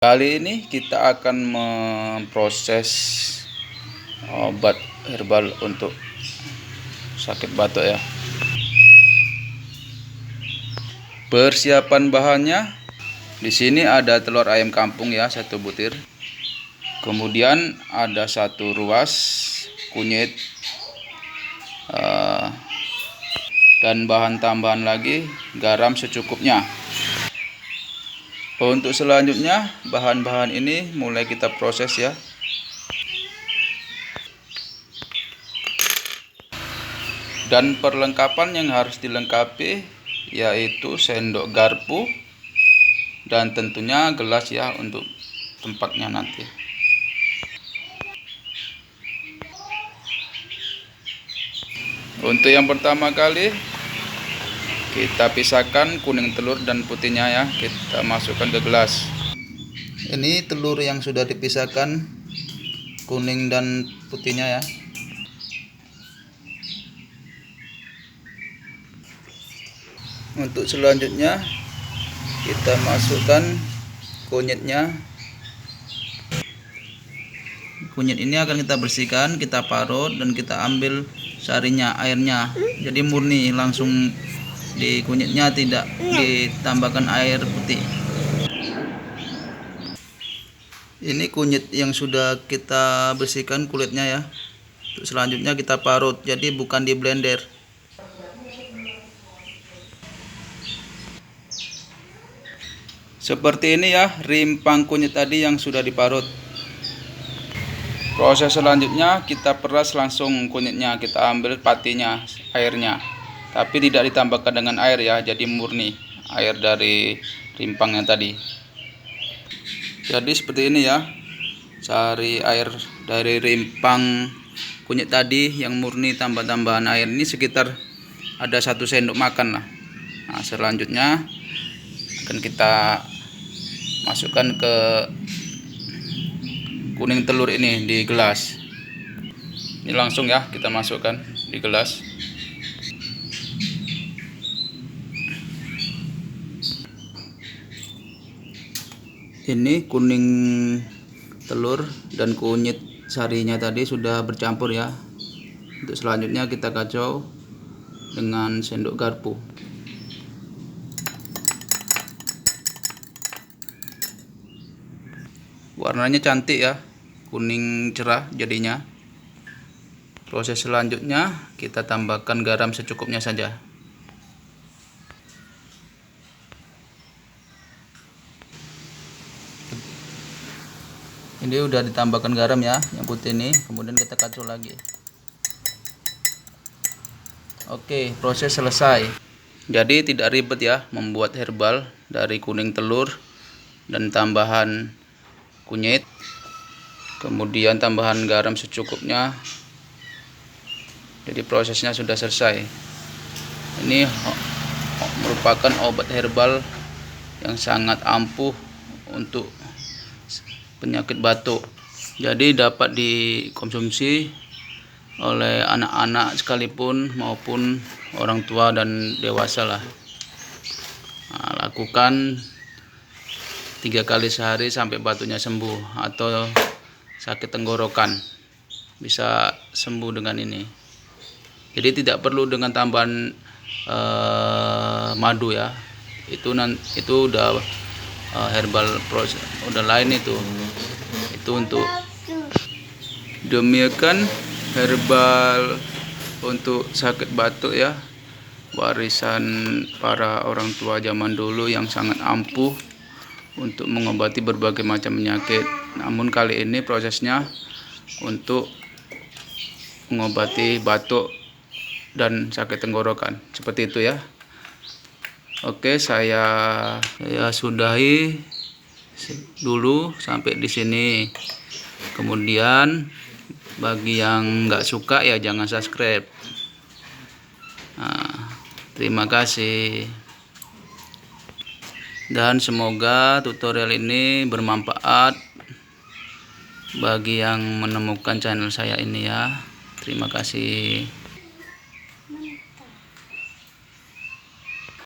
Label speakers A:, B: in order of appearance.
A: Kali ini kita akan memproses obat herbal untuk sakit batuk ya. Persiapan bahannya di sini ada telur ayam kampung ya, 1 butir. Kemudian ada 1 ruas kunyit dan bahan tambahan lagi garam secukupnya. Untuk selanjutnya bahan-bahan ini mulai kita proses ya. Dan perlengkapan yang harus dilengkapi yaitu sendok garpu dan tentunya gelas ya untuk tempatnya nanti. Untuk yang pertama kali kita pisahkan kuning telur dan putihnya ya, kita masukkan ke gelas. Ini telur yang sudah dipisahkan kuning dan putihnya ya. Untuk selanjutnya kita masukkan kunyitnya. Kunyit ini akan kita bersihkan, kita parut dan kita ambil sarinya, airnya. Jadi murni langsung di kunyitnya, tidak ditambahkan air putih. Ini kunyit yang sudah kita bersihkan kulitnya ya. Untuk selanjutnya kita parut, jadi bukan di blender. Seperti ini ya rimpang kunyit tadi yang sudah diparut. Proses selanjutnya kita peras langsung kunyitnya, kita ambil patinya, airnya. Tapi tidak ditambahkan dengan air ya, jadi murni air dari rimpangnya tadi. Jadi seperti ini ya, cari air dari rimpang kunyit tadi yang murni tambah-tambahan air ini sekitar ada 1 sendok makan lah. Nah, selanjutnya akan kita masukkan ke kuning telur ini di gelas. Ini langsung ya kita masukkan di gelas. Ini kuning telur dan kunyit sarinya tadi sudah bercampur ya. Untuk selanjutnya kita kacau dengan sendok garpu. Warnanya cantik ya, kuning cerah jadinya. Proses selanjutnya kita tambahkan garam secukupnya saja. Ini udah ditambahkan garam ya, yang putih ini. Kemudian kita kacau lagi. Oke, proses selesai. Jadi tidak ribet ya membuat herbal dari kuning telur dan tambahan kunyit, kemudian tambahan garam secukupnya. Jadi prosesnya sudah selesai. Ini merupakan obat herbal yang sangat ampuh untuk penyakit batuk. Jadi dapat dikonsumsi oleh anak-anak sekalipun maupun orang tua dan dewasa lah. Nah, lakukan 3 kali sehari sampai batuknya sembuh, atau sakit tenggorokan bisa sembuh dengan ini. Jadi tidak perlu dengan tambahan madu ya. Itu udah herbal proses udah lain itu untuk demikian herbal untuk sakit batuk ya, warisan para orang tua zaman dulu yang sangat ampuh untuk mengobati berbagai macam penyakit. Namun kali ini prosesnya untuk mengobati batuk dan sakit tenggorokan, seperti itu ya. Oke, saya sudahi dulu sampai di sini. Kemudian bagi yang nggak suka ya jangan subscribe. Nah, terima kasih. Dan semoga tutorial ini bermanfaat bagi yang menemukan channel saya ini ya. Terima kasih.